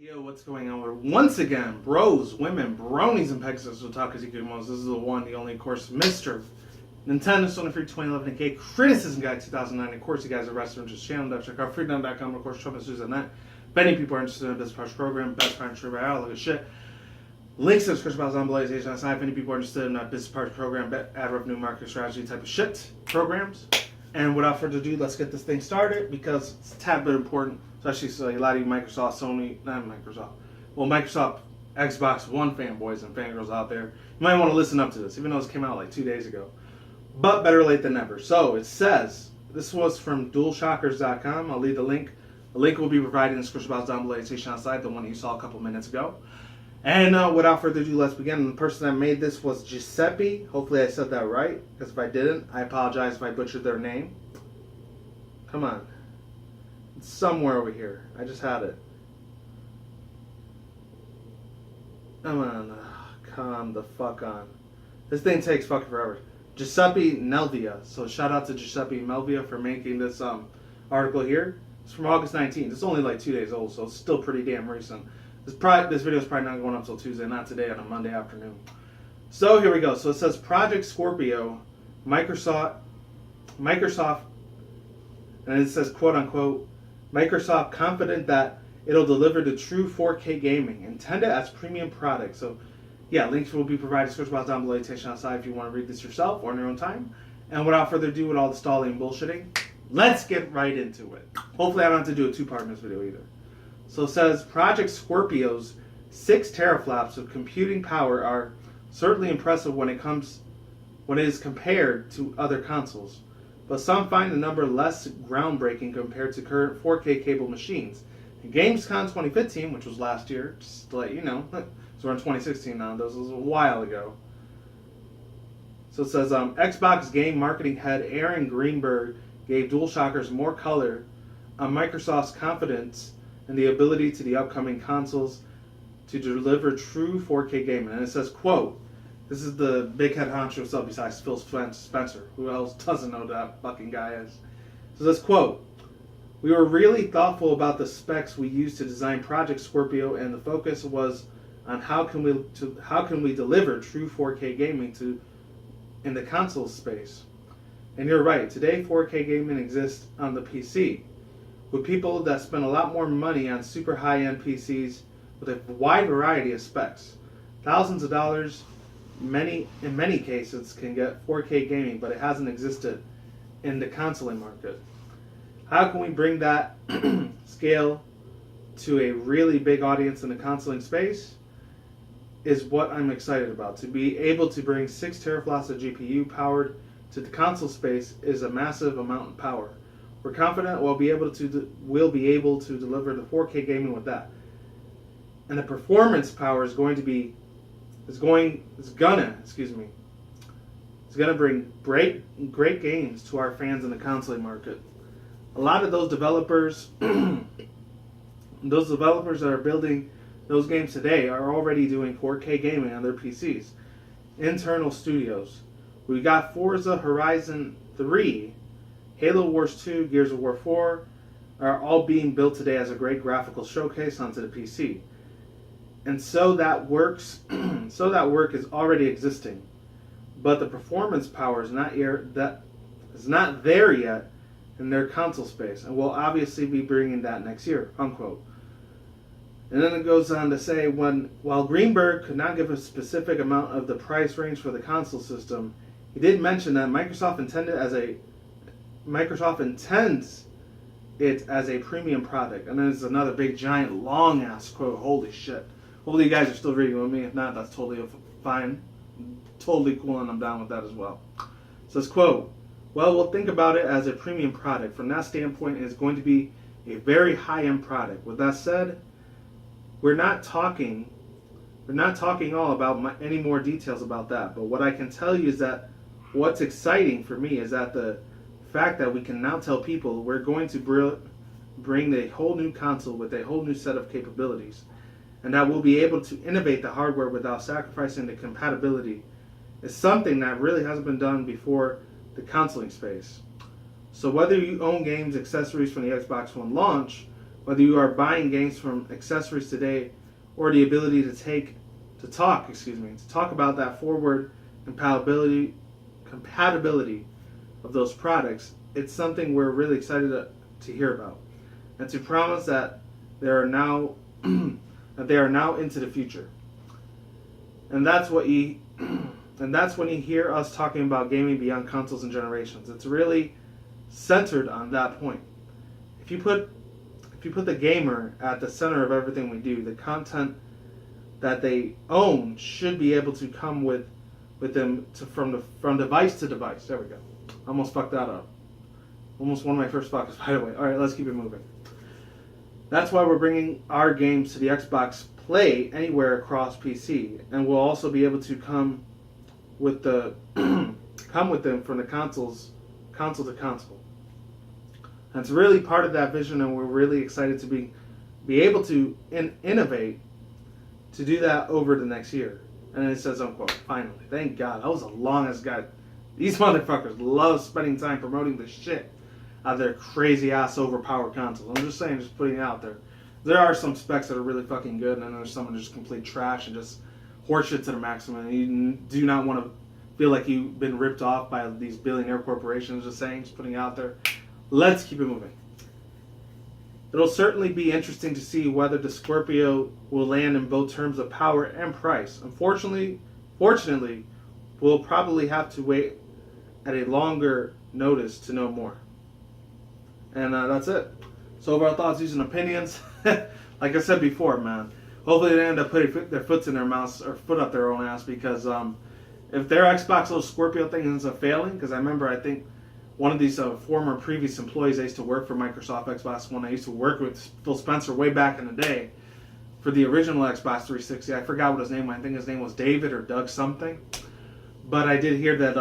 Yo, what's going on? We're once again, bros, women, bronies, and Pegasus will talk as you can most. This is the one, the only, of course, Mr. Nintendo Sony Free 2011 and K Criticism Guide 2009. Of course, you guys are restaurant just channel. Check out freedom.com. Of course, Trump is on that. If any people are interested in a business partner program, best friend, all look at shit. Links to the description box down below. If any people are interested in a business partner program, ad revenue market strategy type of shit programs. And without further ado, let's get this thing started because it's a tad bit important. Especially so a lot of you Microsoft, Microsoft Xbox One fanboys and fangirls out there. You might want to listen up to this, even though this came out like 2 days ago. But better late than never. So it says, this was from DualShockers.com. I'll leave the link. The link will be provided in the description box down below. It's on site, the one that you saw a couple minutes ago. And without further ado, let's begin. And the person that made this was Giuseppe. Hopefully I said that right, because if I didn't, I apologize if I butchered their name. Come on. It's somewhere over here. I just had it. Come on. Come the fuck on. This thing takes fucking forever. Giuseppe Melvia. So shout out to Giuseppe Melvia for making this article here. It's from August 19th. It's only like 2 days old, so it's still pretty damn recent. This video is probably not going up until Tuesday, not today on a Monday afternoon. So here we go. So it says Project Scropio, Microsoft, and it says quote unquote, Microsoft confident that it'll deliver the true 4K gaming intended as premium product. So yeah, links will be provided in the description box down below. Attention outside if you want to read this yourself or in your own time. And without further ado, with all the stalling and bullshitting, let's get right into it. Hopefully I don't have to do a two-part in this video either. So it says Project Scorpio's 6 teraflops of computing power are certainly impressive when it is compared to other consoles. But some find the number less groundbreaking compared to current 4K cable machines. In Gamescom 2015, which was last year, just to let you know, so we're in 2016 now, this was a while ago. So it says Xbox game marketing head Aaron Greenberg gave DualShockers more color on Microsoft's confidence in the ability to the upcoming consoles to deliver true 4K gaming. And it says, quote, this is the big head honcho sub besides Phil Spencer. Who else doesn't know who that fucking guy is? So this quote, we were really thoughtful about the specs we used to design Project Scorpio, and the focus was on how can we deliver true 4K gaming in the console space. And you're right, today 4K gaming exists on the PC, with people that spend a lot more money on super high-end PCs with a wide variety of specs. Thousands of dollars, in many cases, can get 4K gaming, but it hasn't existed in the consoling market. How can we bring that scale to a really big audience in the consoling space is what I'm excited about. To be able to bring 6 teraflops of GPU powered to the console space is a massive amount of power. We're confident we'll be able to deliver the 4K gaming with that. And the performance power is gonna bring great games to our fans in the console market. A lot of those developers that are building those games today are already doing 4K gaming on their PCs. Internal studios. We got Forza Horizon 3, Halo Wars 2, Gears of War 4 are all being built today as a great graphical showcase onto the PC. And so that work is already existing. But the performance power is not there yet in their console space, and we'll obviously be bringing that next year, unquote. And then it goes on to say, while Greenberg could not give a specific amount of the price range for the console system, he did mention that Microsoft intends it as a premium product. And then there's another big, giant, long-ass quote. Holy shit. Hopefully you guys are still reading with me. If not, that's totally fine. Totally cool, and I'm down with that as well. It says, quote, well, we'll think about it as a premium product. From that standpoint, it's going to be a very high-end product. With that said, we're not talking all about any more details about that. But what I can tell you is that what's exciting for me is that the fact that we can now tell people we're going to bring a whole new console with a whole new set of capabilities, and that we'll be able to innovate the hardware without sacrificing the compatibility is something that really hasn't been done before the consoling space. So whether you own games, accessories from the Xbox One launch, Whether you are buying games from accessories today or the ability to talk about that forward compatibility of those products, it's something we're really excited to hear about, and to promise that they are now into the future. And that's when you hear us talking about gaming beyond consoles and generations. It's really centered on that point. If you put the gamer at the center of everything we do, the content that they own should be able to come with them from device to device. There we go. Almost fucked that up. Almost one of my first fucks, by the way. All right, let's keep it moving. That's why we're bringing our games to the Xbox Play Anywhere across PC, and we'll also be able to come with them from the console to console. And it's really part of that vision, and we're really excited to be able to innovate to do that over the next year. And then it says, unquote, finally. Thank God. That was the longest guy. These motherfuckers love spending time promoting the shit out of their crazy ass overpowered consoles. I'm just saying, just putting it out there. There are some specs that are really fucking good, and then there's some that are just complete trash and just horseshit to the maximum. And you do not want to feel like you've been ripped off by these billionaire corporations. Just saying, just putting it out there. Let's keep it moving. It'll certainly be interesting to see whether the Scropio will land in both terms of power and price. Fortunately, we'll probably have to wait at a longer notice to know more. And that's it. So overall thoughts, views, and opinions. Like I said before, man. Hopefully they end up putting their foot in their mouth or foot up their own ass, because if their Xbox little Scropio thing ends up failing, because I think one of these former previous employees, I used to work for Microsoft Xbox One. I used to work with Phil Spencer way back in the day for the original Xbox 360. I forgot what his name was. I think his name was David or Doug something. But I did hear that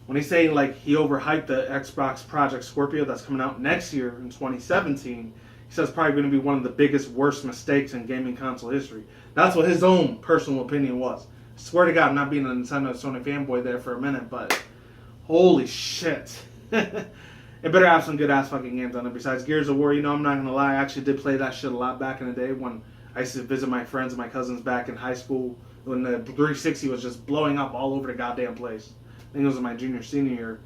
when he's saying like he overhyped the Xbox Project Scorpio that's coming out next year in 2017, he says it's probably going to be one of the biggest, worst mistakes in gaming console history. That's what his own personal opinion was. I swear to God, I'm not being a Nintendo Sony fanboy there for a minute, but holy shit. It better have some good ass fucking games on it. Besides Gears of War, I'm not gonna lie, I actually did play that shit a lot back in the day when I used to visit my friends and my cousins back in high school when the 360 was just blowing up all over the goddamn place. I think it was my senior year.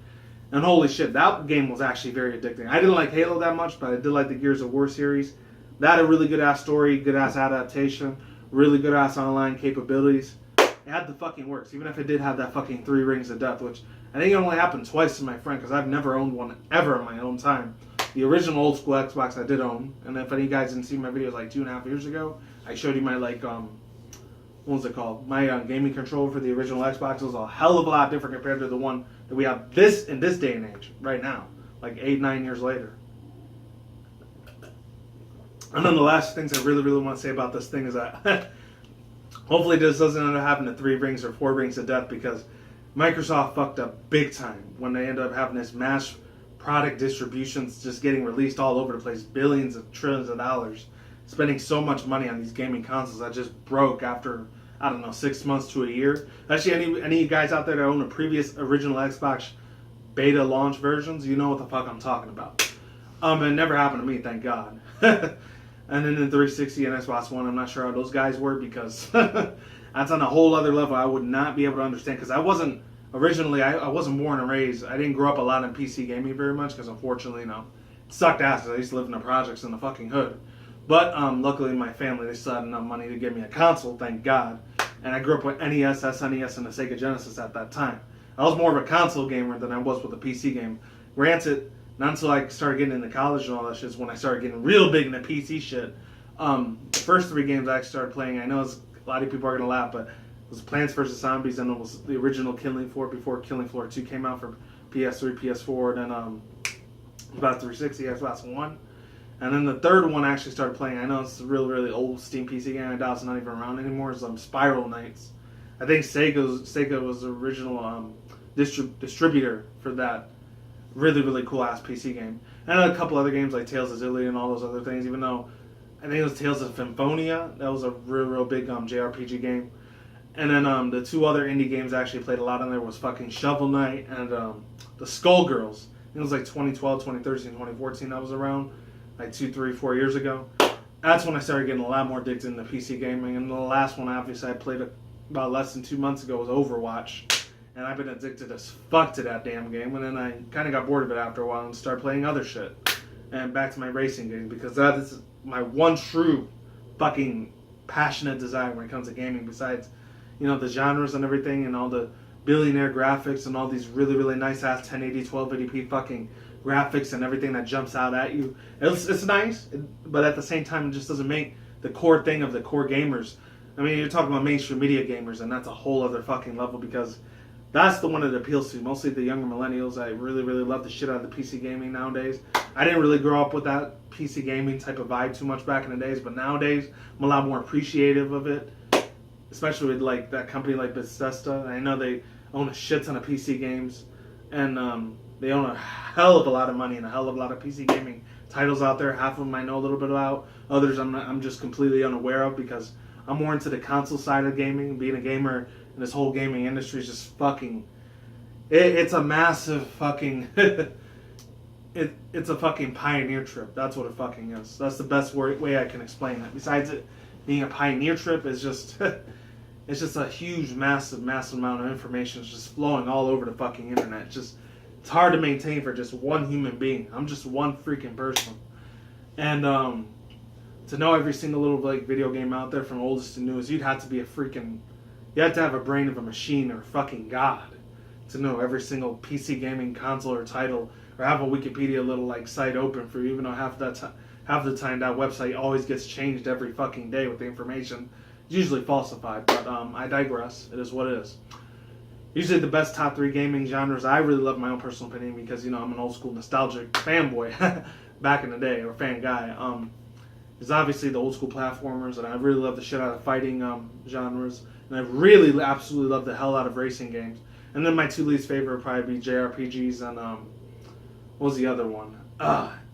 And holy shit, that game was actually very addicting. I didn't like Halo that much, but I did like the Gears of War series. That had a really good ass story, good ass adaptation, really good ass online capabilities. It had the fucking works, even if it did have that fucking 3 Rings of Death, which I think it only happened twice to my friend, because I've never owned one ever in my own time. The original old school Xbox I did own, and if any of you guys didn't see my videos like 2.5 years ago, I showed you my what was it called? My gaming controller for the original Xbox. It was a hell of a lot different compared to the one that we have in this day and age, right now, like 8-9 years later. And then the last things I really, really want to say about this thing is that hopefully this doesn't end up having the 3 Rings or 4 Rings of Death, because Microsoft fucked up big time when they ended up having this mass product distributions just getting released all over the place, billions of trillions of dollars, spending so much money on these gaming consoles that just broke after, 6 months to a year. Actually, any of you guys out there that own the previous original Xbox beta launch versions, you know what the fuck I'm talking about. It never happened to me, thank God. And then the 360 and Xbox One, I'm not sure how those guys were, because that's on a whole other level I would not be able to understand, because I wasn't born and raised. I didn't grow up a lot in PC gaming very much, because unfortunately, it sucked ass. I used to live in the projects in the fucking hood. But luckily my family, they still had enough money to give me a console, thank God. And I grew up with NES, SNES, and the Sega Genesis at that time. I was more of a console gamer than I was with a PC game. Granted, not until I started getting into college and all that shit is when I started getting real big into PC shit. The first 3 games I started playing, I know a lot of people are going to laugh, but it was Plants vs. Zombies, and it was the original Killing Floor before Killing Floor 2 came out for PS3, PS4, and then about 360, Xbox One. And then the third one I actually started playing, I know it's a really, really old Steam PC game, I doubt it's not even around anymore, is Spiral Knights. I think Sega was the original distributor for that really, really cool ass PC game. And a couple other games like Tales of Xillia and all those other things, even though I think it was Tales of Symphonia. That was a real, real big JRPG game. And then the 2 other indie games I actually played a lot on there was fucking Shovel Knight and the Skullgirls. I think it was like 2012, 2013, 2014 that was around. like 2, 3, 4 years ago. That's when I started getting a lot more addicted into PC gaming. And the last one, obviously, I played about less than 2 months ago was Overwatch. And I've been addicted as fuck to that damn game. And then I kind of got bored of it after a while and started playing other shit. And back to my racing game, because that is my one true fucking passionate desire when it comes to gaming, besides, the genres and everything and all the billionaire graphics and all these really, really nice ass 1080, 1280p fucking graphics and everything that jumps out at you. It's nice, but at the same time, it just doesn't make the core thing of the core gamers. I mean, you're talking about mainstream media gamers, and that's a whole other fucking level, because that's the one that appeals to mostly the younger millennials. I really, really love the shit out of the PC gaming nowadays. I didn't really grow up with that PC gaming type of vibe too much back in the days, but nowadays I'm a lot more appreciative of it, especially with like that company like Bethesda. I know they own a shit ton of PC games, and they own a hell of a lot of money and a hell of a lot of PC gaming titles out there. Half of them I know a little bit about. Others I'm just completely unaware of, because I'm more into the console side of gaming. Being a gamer in this whole gaming industry is just fucking... It's a massive fucking... It's a fucking pioneer trip. That's what it fucking is. That's the best way I can explain it. Besides it being a pioneer trip, it's just... It's just a huge, massive, massive amount of information. It's just flowing all over the fucking internet. It's hard to maintain for just one human being. I'm just one freaking person. And to know every single little like video game out there from oldest to newest, you'd have to be you have to have a brain of a machine or a fucking god to know every single PC gaming console or title, or have a Wikipedia little like site open for you, even though half the time that website always gets changed every fucking day with the information. It's usually falsified, but I digress. It is what it is. Usually the best top 3 gaming genres, I really love my own personal opinion, because, I'm an old school nostalgic fanboy back in the day, or fan guy. Is obviously the old school platformers, and I really love the shit out of fighting genres, and I really absolutely love the hell out of racing games. And then my 2 least favorite would probably be JRPGs and, what was the other one?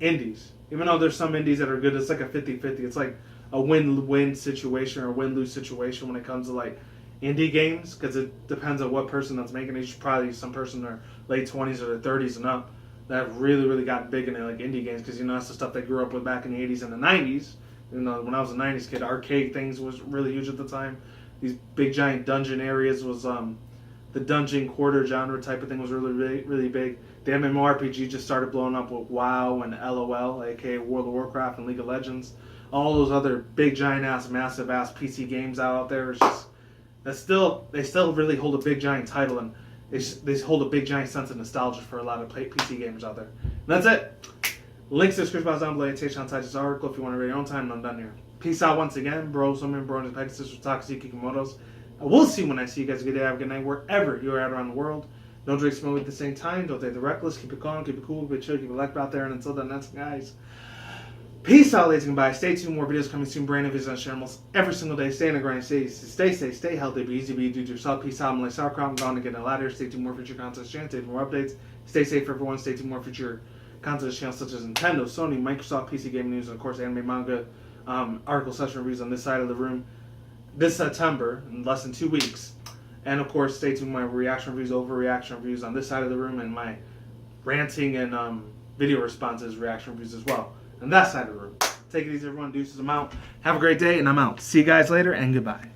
Indies. Even though there's some indies that are good, it's like a 50-50. It's like a win-win situation or a win-lose situation when it comes to like indie games, because it depends on what person that's making it. You should probably some person in their late 20s or their 30s and up that have really, really gotten big into like indie games, because that's the stuff they grew up with back in the 80s and the 90s. When I was a 90s kid, arcade things was really huge at the time. These big giant dungeon areas was the dungeon quarter genre type of thing was really, really, really big. The MMORPG just started blowing up with WoW and LOL, aka World of Warcraft and League of Legends. All those other big giant ass, massive ass PC games out there, is just they still really hold a big giant title, and they hold a big giant sense of nostalgia for a lot of PC gamers out there. And that's it. Links to the description box down below. Take on this article if you want to read your own time, and I'm done here. Peace out once again, bros, women, bros, and Pegasus, Takusi, Kikimoto's. I will see you when I see you guys. Good day, have a good night, wherever you're at around the world. Don't drink, smoke at the same time. Don't take the reckless. Keep it calm, keep it cool, keep it chill, keep it light out there. And until then, that's guys. Peace out, ladies and goodbye. Stay tuned. More videos coming soon. Brand new videos on share almost every single day. Stay in the grind. Stay safe. Stay healthy. Be easy. Be do to yourself. Peace out. I'm like sauerkraut. I'm going to get a ladder. Stay tuned. More future content channel. Stay tuned. More updates. Stay safe, everyone. Stay tuned. More future content channels such as Nintendo, Sony, Microsoft, PC gaming news, and of course anime, manga, article session reviews on this side of the room this September in less than 2 weeks. And of course, stay tuned. My reaction reviews, overreaction reviews on this side of the room, and my ranting and video responses, reaction reviews as well on that side of the room. Take it easy, everyone. Deuces, I'm out. Have a great day, and I'm out. See you guys later, and goodbye.